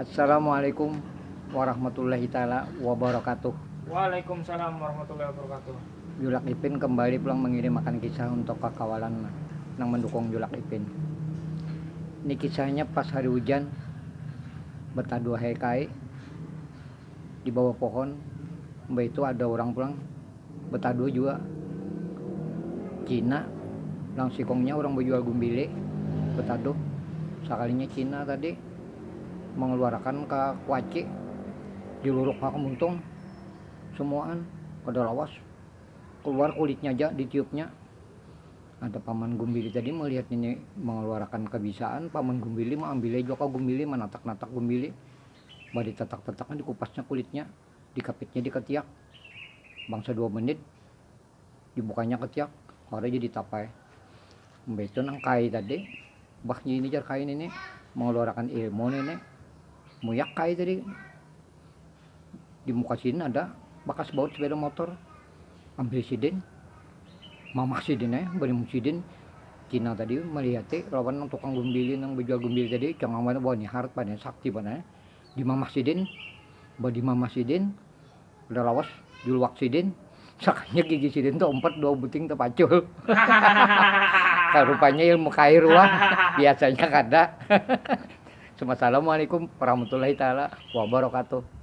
Assalamualaikum warahmatullahi taala wabarakatuh. Waalaikumsalam warahmatullahi wabarakatuh. Julak Ipin kembali pulang mengirim akan kisah untuk kakawalan yang mendukung Julak Ipin. Ini kisahnya pas hari hujan, betah dua hekai di bawah pohon. Mbak itu ada orang pulang, betah dua juga. Cina, lang sikongnya orang berjual gumbile, betah dua. Sekalinya Cina tadi mengeluarkan ke kuaci, diluruk ke muntung, semuaan pada lawas. Keluar kulitnya aja ditiupnya. Ada paman Gumbili tadi melihat ini mengeluarkan kebisaan. Paman Gumbili mah ambil juga Gumbili, menatak-natak Gumbili, badi tatak-tataknya dikupasnya kulitnya, dikapitnya diketiak. Bangsa 2 menit dibukanya ketiak, orang jadi tapai. Mbak itu nang kai tadi, bahnya ini jar kain ini mengeluarkan ilmu ini, muyak kai tadi. Di muka sini ada bekas baut sepeda motor, ambil sidin. Mamah sidin bari sidin. Cina tadi melihat lawan tukang gumbili nang bejual gumbili tadi jangan mana bawa ni harta nih sakti mana di mamah sidin, badi mamah sidin udah lawas julwak sidin sakanya gigi sidin tuh 4 2 buting tuh pacul. Rupanya ilmu kair wah biasanya kada. Assalamualaikum warahmatullahi taala wabarakatuh.